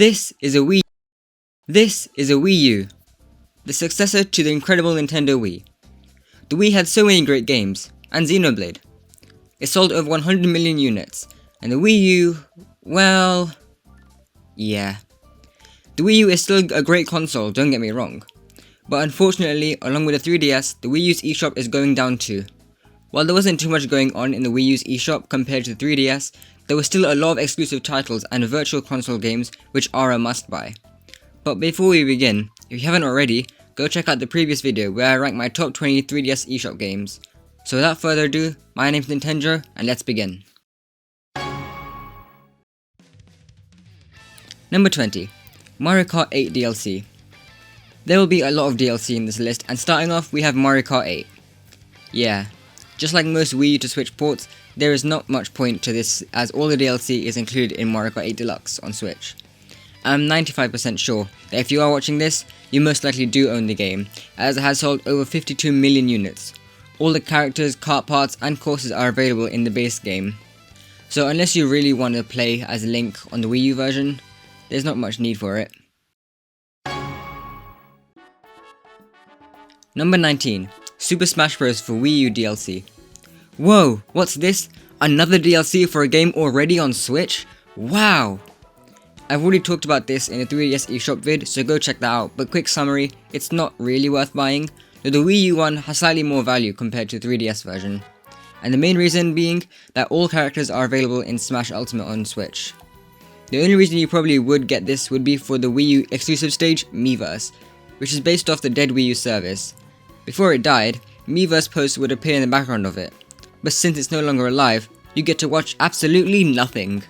This is a Wii. This is a Wii U, the successor to the incredible Nintendo Wii. The Wii had so many great games, and Xenoblade. It sold over 100 million units, and the Wii U, well, yeah. The Wii U is still a great console, don't get me wrong. But unfortunately, along with the 3DS, the Wii U's eShop is going down too. While there wasn't too much going on in the Wii U's eShop compared to the 3DS, there was still a lot of exclusive titles and virtual console games which are a must-buy. But before we begin, if you haven't already, go check out the previous video where I rank my top 20 3DS eShop games. So without further ado, my name's Nintendo, and let's begin. Number 20. Mario Kart 8 DLC. There will be a lot of DLC in this list, and starting off we have Mario Kart 8. Yeah, just like most Wii U to Switch ports, there is not much point to this as all the DLC is included in Mario Kart 8 Deluxe on Switch. I'm 95% sure that if you are watching this, you most likely do own the game, as it has sold over 52 million units. All the characters, kart parts and courses are available in the base game. So unless you really want to play as Link on the Wii U version, there's not much need for it. Number 19. Super Smash Bros. For Wii U DLC. Whoa, what's this? Another DLC for a game already on Switch? Wow! I've already talked about this in a 3DS eShop vid, so go check that out, but quick summary, it's not really worth buying, though the Wii U one has slightly more value compared to the 3DS version. And the main reason being that all characters are available in Smash Ultimate on Switch. The only reason you probably would get this would be for the Wii U exclusive stage, Miiverse, which is based off the dead Wii U service. Before it died, Miiverse posts would appear in the background of it, but since it's no longer alive, you get to watch absolutely nothing.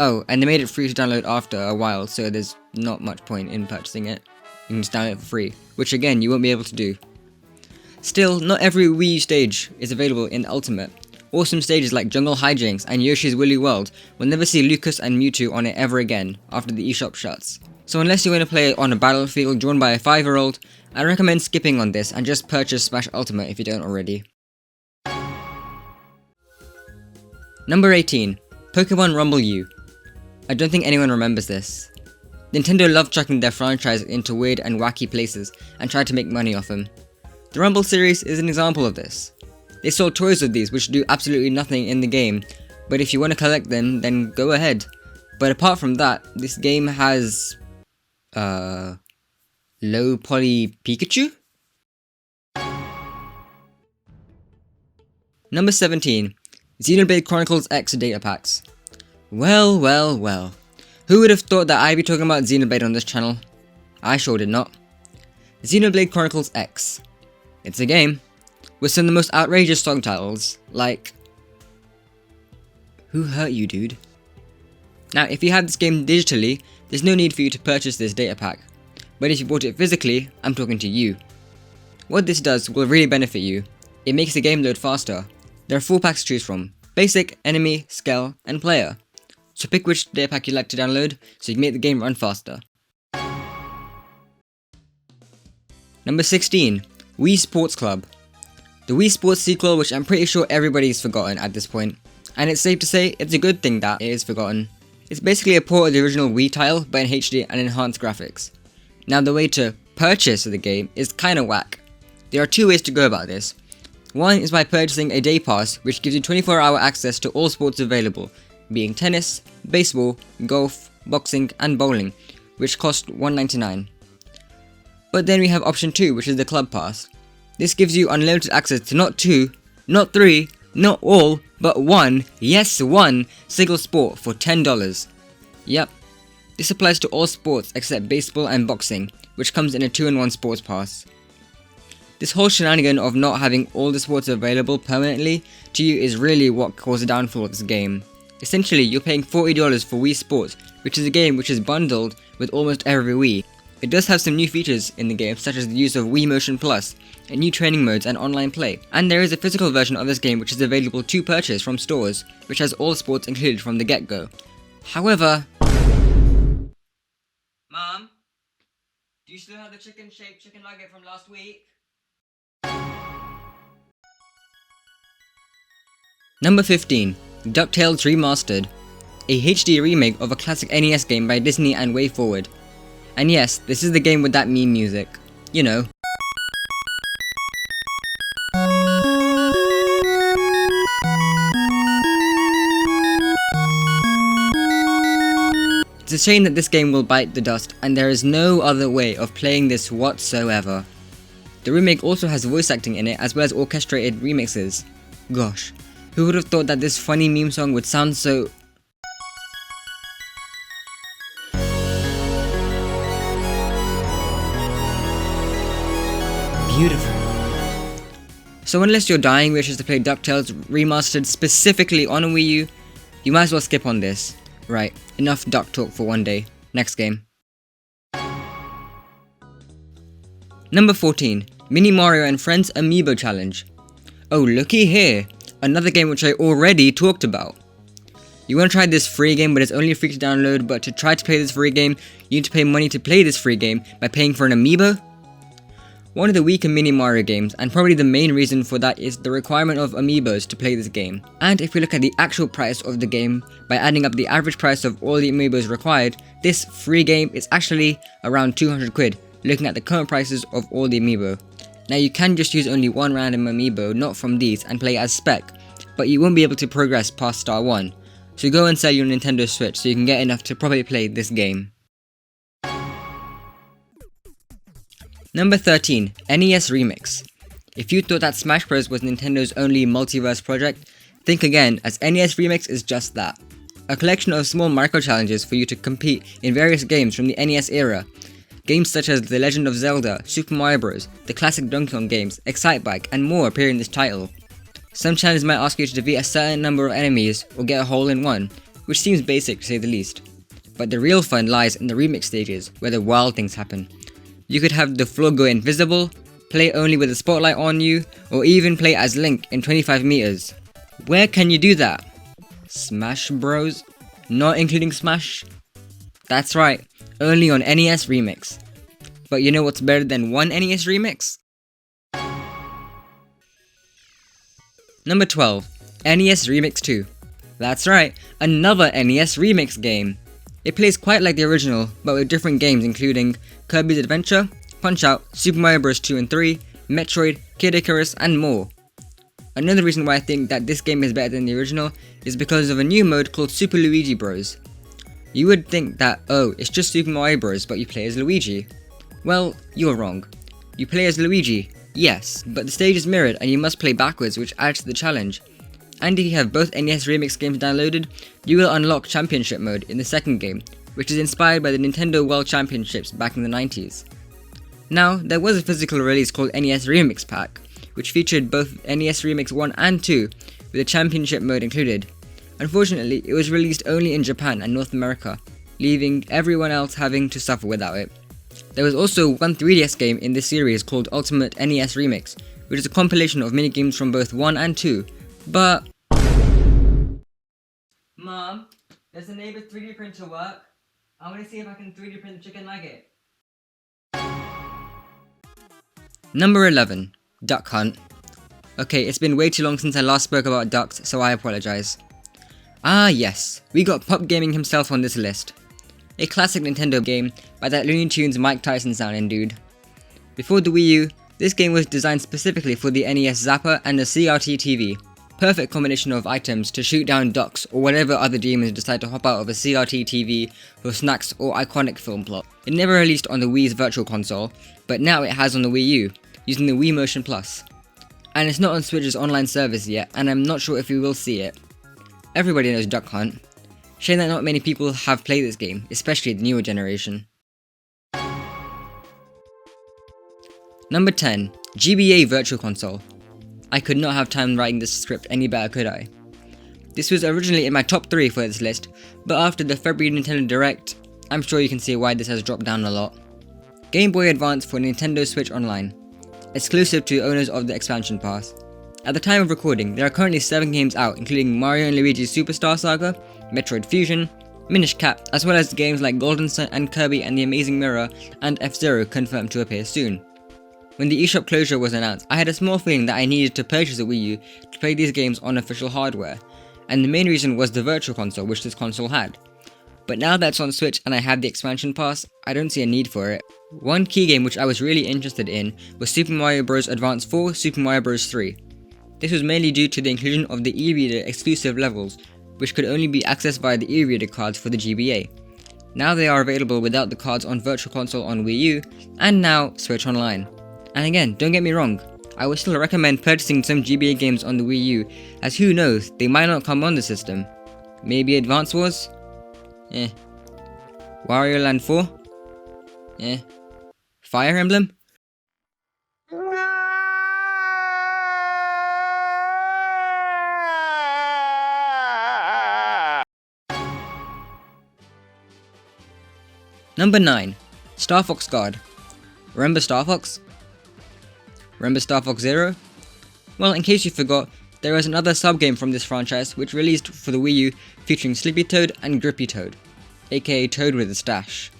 Oh, and they made it free to download after a while, so there's not much point in purchasing it. You can just download it for free, which again, you won't be able to do. Still, not every Wii U stage is available in Ultimate. Awesome stages like Jungle Hijinks and Yoshi's Woolly World will never see Lucas and Mewtwo on it ever again after the eShop shuts. So unless you want to play it on a battlefield drawn by a 5-year-old, I recommend skipping on this and just purchase Smash Ultimate if you don't already. Number 18. Pokémon Rumble U. I don't think anyone remembers this. Nintendo loved chucking their franchise into weird and wacky places and tried to make money off them. The Rumble series is an example of this. They sold toys of these which do absolutely nothing in the game, but if you want to collect them, then go ahead. But apart from that, this game has low poly Pikachu? Number 17. Xenoblade Chronicles X data packs. Well. Who would have thought that I'd be talking about Xenoblade on this channel? I sure did not. Xenoblade Chronicles X. It's a game with some of the most outrageous song titles, like Who Hurt You, Dude? Now, if you have this game digitally, there's no need for you to purchase this data pack. But if you bought it physically, I'm talking to you. What this does will really benefit you. It makes the game load faster. There are 4 packs to choose from: Basic, Enemy, Scale, and Player. So pick which data pack you'd like to download so you can make the game run faster. Number 16. Wii Sports Club. The Wii Sports sequel, which I'm pretty sure everybody's forgotten at this point. And it's safe to say it's a good thing that it is forgotten. It's basically a port of the original Wii title but in HD and enhanced graphics. Now the way to purchase the game is kinda whack. There are 2 ways to go about this. One is by purchasing a day pass, which gives you 24-hour access to all sports available, being tennis, baseball, golf, boxing and bowling, which cost $1.99. But then we have option 2, which is the club pass. This gives you unlimited access to not 2, not 3, not all, but 1, yes 1, single sport for $10. Yep, this applies to all sports except baseball and boxing, which comes in a 2-in-1 sports pass. This whole shenanigan of not having all the sports available permanently to you is really what caused the downfall of this game. Essentially, you're paying $40 for Wii Sports, which is a game which is bundled with almost every Wii. It does have some new features in the game, such as the use of Wii Motion Plus, and new training modes and online play. And there is a physical version of this game which is available to purchase from stores, which has all sports included from the get-go. However... Mom? Do you still have the chicken-shaped chicken nugget from last week? Number 15. Ducktales Remastered. a HD remake of a classic NES game by Disney and Way Forward. And yes, this is the game with that meme music. You know. It's a shame that this game will bite the dust, and there is no other way of playing this whatsoever. The remake also has voice acting in it as well as orchestrated remixes. Gosh, who would have thought that this funny meme song would sound so... beautiful. So unless your dying wish is to play Ducktales Remastered specifically on a Wii U, you might as well skip on this. Right, enough duck talk for one day. Next game. Number 14. Mini Mario and Friends Amiibo Challenge. Oh, looky here. Another game which I already talked about. You want to try this free game but it's only free to download, but to try to play this free game, you need to pay money to play this free game by paying for an amiibo? One of the weaker Mini Mario games, and probably the main reason for that, is the requirement of amiibos to play this game. And if we look at the actual price of the game, by adding up the average price of all the amiibos required, this free game is actually around 200 quid, looking at the current prices of all the amiibo. Now you can just use only one random amiibo, not from these, and play as spec, but you won't be able to progress past star 1. So go and sell your Nintendo Switch so you can get enough to properly play this game. Number 13. NES Remix. If you thought that Smash Bros was Nintendo's only multiverse project, think again, as NES Remix is just that. A collection of small micro-challenges for you to compete in various games from the NES era. Games such as The Legend of Zelda, Super Mario Bros, the classic Donkey Kong games, Excitebike, and more appear in this title. Some challenges might ask you to defeat a certain number of enemies or get a hole in one, which seems basic to say the least. But the real fun lies in the remix stages, where the wild things happen. You could have the floor go invisible, play only with a spotlight on you, or even play as Link in 25 meters. Where can you do that? Smash Bros? Not including Smash? That's right, only on NES Remix. But you know what's better than one NES Remix? Number 12. NES Remix 2. That's right, another NES Remix game. It plays quite like the original, but with different games including Kirby's Adventure, Punch-Out, Super Mario Bros. 2 and 3, Metroid, Kid Icarus, and more. Another reason why I think that this game is better than the original is because of a new mode called Super Luigi Bros. You would think that, oh, it's just Super Mario Bros, but you play as Luigi. Well, you're wrong. You play as Luigi, yes, but the stage is mirrored and you must play backwards, which adds to the challenge. And if you have both NES Remix games downloaded, you will unlock Championship mode in the second game, which is inspired by the Nintendo World Championships back in the 90s. Now, there was a physical release called NES Remix Pack, which featured both NES Remix 1 and 2, with a Championship mode included. Unfortunately, it was released only in Japan and North America, leaving everyone else having to suffer without it. There was also one 3DS game in this series called Ultimate NES Remix, which is a compilation of minigames from both 1 and 2, but... Mom, does the neighbor's 3D printer work? I want to see if I can 3D print the chicken nugget. Number 11. Duck Hunt. Okay, it's been way too long since I last spoke about ducks, so I apologize. Ah yes, we got Pup Gaming himself on this list. A classic Nintendo game by that Looney Tunes Mike Tyson sounding dude. Before the Wii U, this game was designed specifically for the NES Zapper and the CRT TV. Perfect combination of items to shoot down ducks or whatever other demons decide to hop out of a CRT TV for snacks or iconic film plot. It never released on the Wii's Virtual Console, but now it has on the Wii U, using the Wii Motion Plus. And it's not on Switch's online service yet, and I'm not sure if we will see it. Everybody knows Duck Hunt. Shame that not many people have played this game, especially the newer generation. Number 10. GBA Virtual Console. I could not have time writing this script any better, could I? This was originally in my top 3 for this list, but after the February Nintendo Direct, I'm sure you can see why this has dropped down a lot. Game Boy Advance for Nintendo Switch Online. Exclusive to owners of the expansion pass. At the time of recording, there are currently 7 games out, including Mario and Luigi's Superstar Saga, Metroid Fusion, Minish Cap, as well as games like Golden Sun and Kirby and the Amazing Mirror and F-Zero confirmed to appear soon. When the eShop closure was announced, I had a small feeling that I needed to purchase a Wii U to play these games on official hardware, and the main reason was the virtual console which this console had. But now that it's on Switch and I have the expansion pass, I don't see a need for it. One key game which I was really interested in was Super Mario Bros. Advance 4, Super Mario Bros. 3. This was mainly due to the inclusion of the e-reader exclusive levels, which could only be accessed via the e-reader cards for the GBA. Now they are available without the cards on Virtual Console on Wii U, and now Switch Online. And again, don't get me wrong, I would still recommend purchasing some GBA games on the Wii U, as who knows, they might not come on the system. Maybe Advance Wars? Wario Land 4? Fire Emblem? Number 9. Star Fox Guard. Remember Star Fox? Remember Star Fox Zero? Well, in case you forgot, there is another sub-game from this franchise which released for the Wii U featuring Sleepy Toad and Grippy Toad, aka Toad with a stash.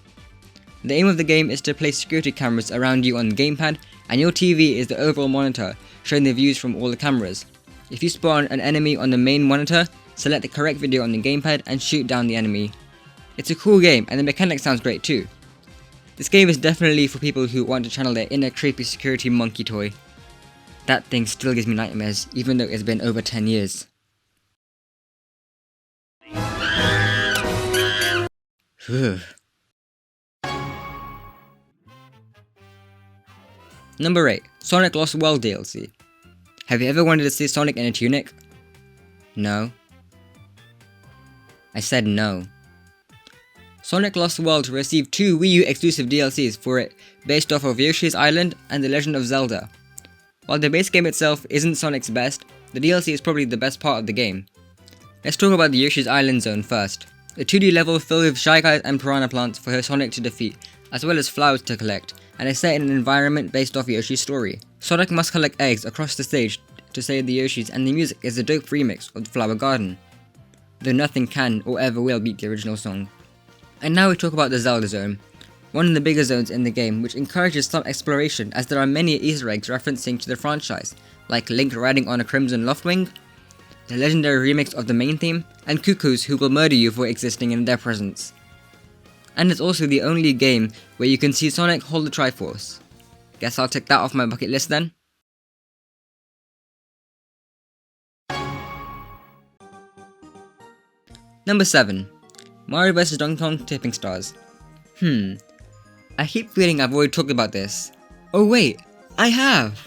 The aim of the game is to place security cameras around you on the gamepad, and your TV is the overall monitor showing the views from all the cameras. If you spawn an enemy on the main monitor, select the correct video on the gamepad and shoot down the enemy. It's a cool game and the mechanics sounds great too. This game is definitely for people who want to channel their inner creepy security monkey toy. That thing still gives me nightmares, even though it's been over 10 years. Number 8. Sonic Lost World DLC. Have you ever wanted to see Sonic in a tunic? No. I said no. Sonic Lost World received 2 Wii U exclusive DLCs for it, based off of Yoshi's Island and The Legend of Zelda. While the base game itself isn't Sonic's best, the DLC is probably the best part of the game. Let's talk about the Yoshi's Island zone first. A 2D level filled with Shy Guys and Piranha Plants for Sonic to defeat, as well as flowers to collect, and is set in an environment based off Yoshi's story. Sonic must collect eggs across the stage to save the Yoshis, and the music is a dope remix of the Flower Garden, though nothing can or ever will beat the original song. And now we talk about the Zelda Zone, one of the bigger zones in the game, which encourages some exploration as there are many Easter eggs referencing to the franchise, like Link riding on a Crimson Loftwing, the legendary remix of the main theme, and cuckoos who will murder you for existing in their presence. And it's also the only game where you can see Sonic hold the Triforce. Guess I'll tick that off my bucket list then. Number 7. Mario vs Donkey Kong Tipping Stars. I keep feeling I've already talked about this. Oh wait, I have!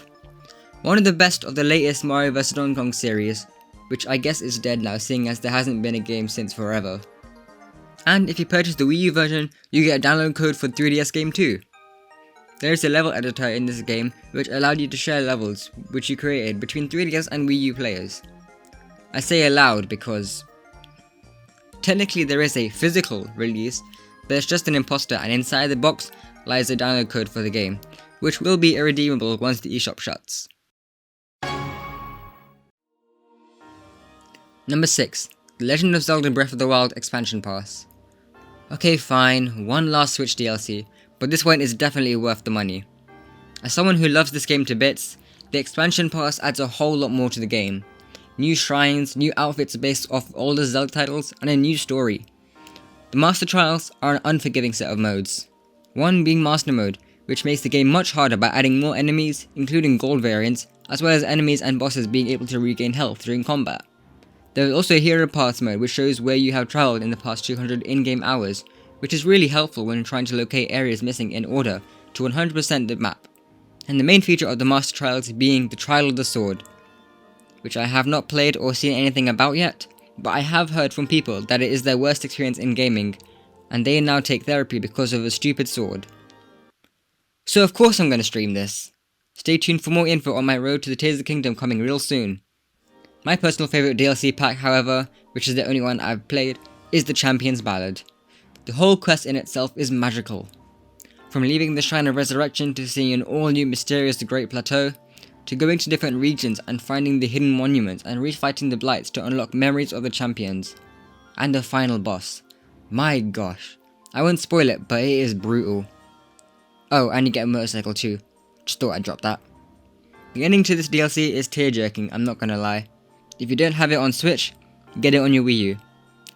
One of the best of the latest Mario vs Donkey Kong series, which I guess is dead now seeing as there hasn't been a game since forever. And if you purchase the Wii U version, you get a download code for the 3DS game too. There is a level editor in this game which allowed you to share levels which you created between 3DS and Wii U players. I say allowed because technically there is a physical release, but it's just an imposter, and inside the box lies a download code for the game, which will be irredeemable once the eShop shuts. Number 6. The Legend of Zelda Breath of the Wild Expansion Pass. Okay fine, one last Switch DLC, but this one is definitely worth the money. As someone who loves this game to bits, the expansion pass adds a whole lot more to the game. New shrines, new outfits based off older Zelda titles, and a new story. The Master Trials are an unforgiving set of modes. One being Master Mode, which makes the game much harder by adding more enemies, including gold variants, as well as enemies and bosses being able to regain health during combat. There is also a Hero Paths mode which shows where you have travelled in the past 200 in-game hours, which is really helpful when trying to locate areas missing in order to 100% the map. And the main feature of the Master Trials being the Trial of the Sword, which I have not played or seen anything about yet, but I have heard from people that it is their worst experience in gaming, and they now take therapy because of a stupid sword. So of course I'm going to stream this. Stay tuned for more info on my road to the Tears of the Kingdom coming real soon. My personal favourite DLC pack, however, which is the only one I've played, is the Champion's Ballad. The whole quest in itself is magical. From leaving the Shrine of Resurrection to seeing an all-new mysterious Great Plateau, to going to different regions and finding the hidden monuments and refighting the blights to unlock memories of the champions. And the final boss. My gosh. I won't spoil it, but it is brutal. Oh, and you get a motorcycle too. Just thought I'd drop that. The ending to this DLC is tear-jerking, I'm not gonna lie. If you don't have it on Switch, get it on your Wii U.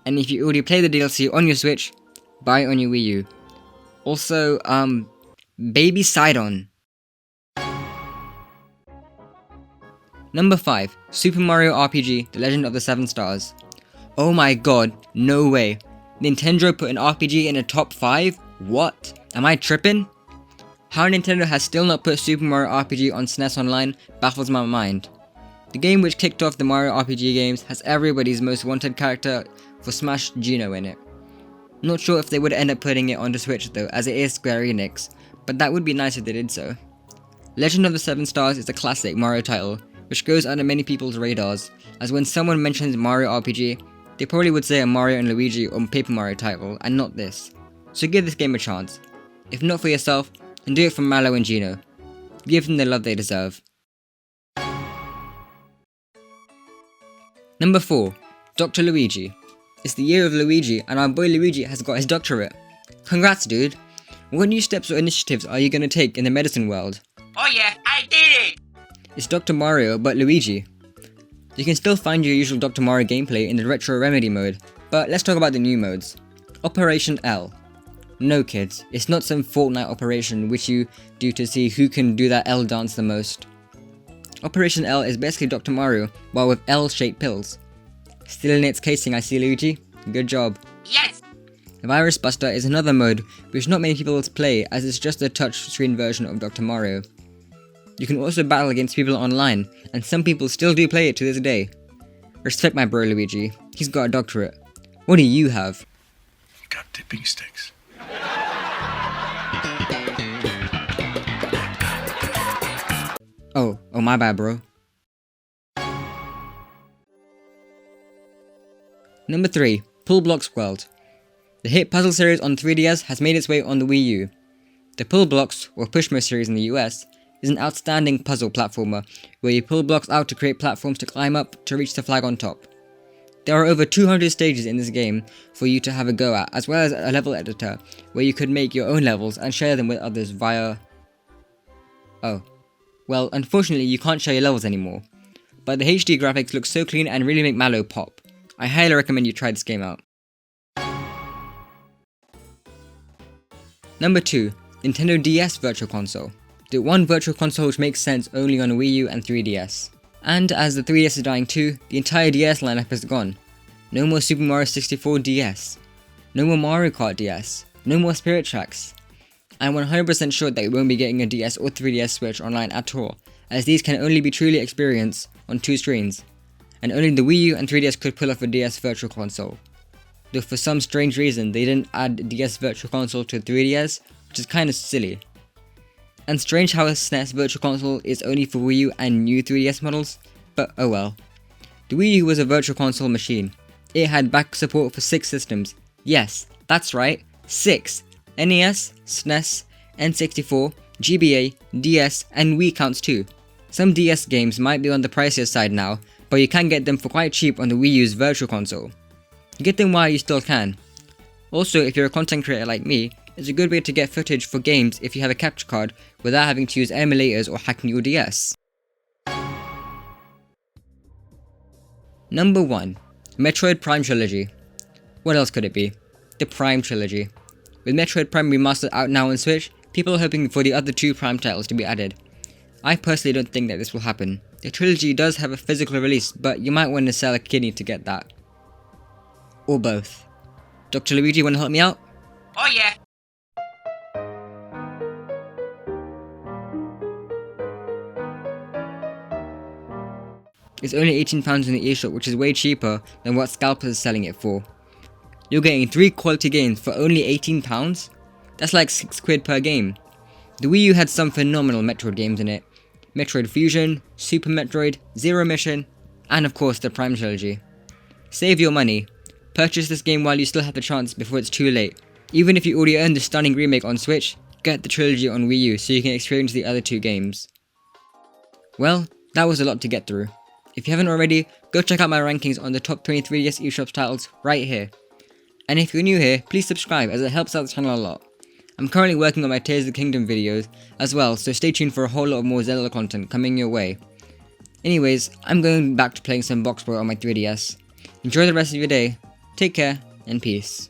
And if you already play the DLC on your Switch, buy it on your Wii U. Also, Baby Sidon. Number 5, Super Mario RPG The Legend of the Seven Stars. Oh my god, no way. Nintendo put an RPG in a top 5? What? Am I tripping? How Nintendo has still not put Super Mario RPG on SNES Online baffles my mind. The game which kicked off the Mario RPG games has everybody's most wanted character for Smash, Geno, in it. Not sure if they would end up putting it on the Switch though, as it is Square Enix, but that would be nice if they did so. Legend of the Seven Stars is a classic Mario title, which goes under many people's radars, as when someone mentions Mario RPG, they probably would say a Mario and Luigi or Paper Mario title, and not this. So give this game a chance. If not for yourself, then do it for Mallow and Geno. Give them the love they deserve. Number 4, Dr. Luigi. It's the year of Luigi, and our boy Luigi has got his doctorate. Congrats, dude. What new steps or initiatives are you gonna take in the medicine world? Oh yeah, I did it! It's Dr. Mario, but Luigi. You can still find your usual Dr. Mario gameplay in the Retro Remedy mode, but let's talk about the new modes. Operation L. No kids, it's not some Fortnite operation which you do to see who can do that L dance the most. Operation L is basically Dr. Mario, but with L-shaped pills. Still in its casing, I see, Luigi. Good job. Yes! Virus Buster is another mode which not many people play, as it's just a touchscreen version of Dr. Mario. You can also battle against people online, and some people still do play it to this day. Respect my bro Luigi, he's got a doctorate. What do you have? Got dipping sticks. Oh my bad, bro. Number 3, Pullblox World. The hit puzzle series on 3DS has made its way on the Wii U. The Pullblox, or Pushmo series in the US, is an outstanding puzzle platformer where you pull blocks out to create platforms to climb up to reach the flag on top. There are over 200 stages in this game for you to have a go at, as well as a level editor where you could make your own levels and share them with others via... Oh. Well, unfortunately you can't share your levels anymore, but the HD graphics look so clean and really make Mallow pop. I highly recommend you try this game out. Number 2, Nintendo DS Virtual Console. The one virtual console which makes sense only on Wii U and 3DS. And as the 3DS is dying too, the entire DS lineup is gone. No more Super Mario 64 DS. No more Mario Kart DS. No more Spirit Tracks. I'm 100% sure that we won't be getting a DS or 3DS Switch online at all, as these can only be truly experienced on 2 screens, and only the Wii U and 3DS could pull off a DS Virtual Console. Though for some strange reason they didn't add DS Virtual Console to 3DS, which is kinda silly. And strange how a SNES Virtual Console is only for Wii U and new 3DS models, but oh well. The Wii U was a Virtual Console machine. It had back support for 6 systems. Yes, that's right, 6! NES, SNES, N64, GBA, DS, and Wii counts too. Some DS games might be on the pricier side now, but you can get them for quite cheap on the Wii U's Virtual Console. Get them while you still can. Also, if you're a content creator like me, it's a good way to get footage for games if you have a capture card without having to use emulators or hacking your DS. Number 1, Metroid Prime Trilogy. What else could it be? The Prime Trilogy. With Metroid Prime Remastered out now on Switch, people are hoping for the other 2 Prime titles to be added. I personally don't think that this will happen. The trilogy does have a physical release, but you might want to sell a kidney to get that. Or both. Dr. Luigi, wanna help me out? Oh yeah. It's only £18 in the eShop, which is way cheaper than what Scalpers is selling it for. You're getting 3 quality games for only £18? That's like £6 per game. The Wii U had some phenomenal Metroid games in it. Metroid Fusion, Super Metroid, Zero Mission, and of course the Prime Trilogy. Save your money. Purchase this game while you still have the chance before it's too late. Even if you already own the stunning remake on Switch, get the trilogy on Wii U so you can experience the other 2 games. Well, that was a lot to get through. If you haven't already, go check out my rankings on the top 23 3DS eShop titles right here. And if you're new here, please subscribe as it helps out the channel a lot. I'm currently working on my Tears of the Kingdom videos as well, so stay tuned for a whole lot of more Zelda content coming your way. Anyways, I'm going back to playing some Box Boy on my 3DS. Enjoy the rest of your day. Take care and peace.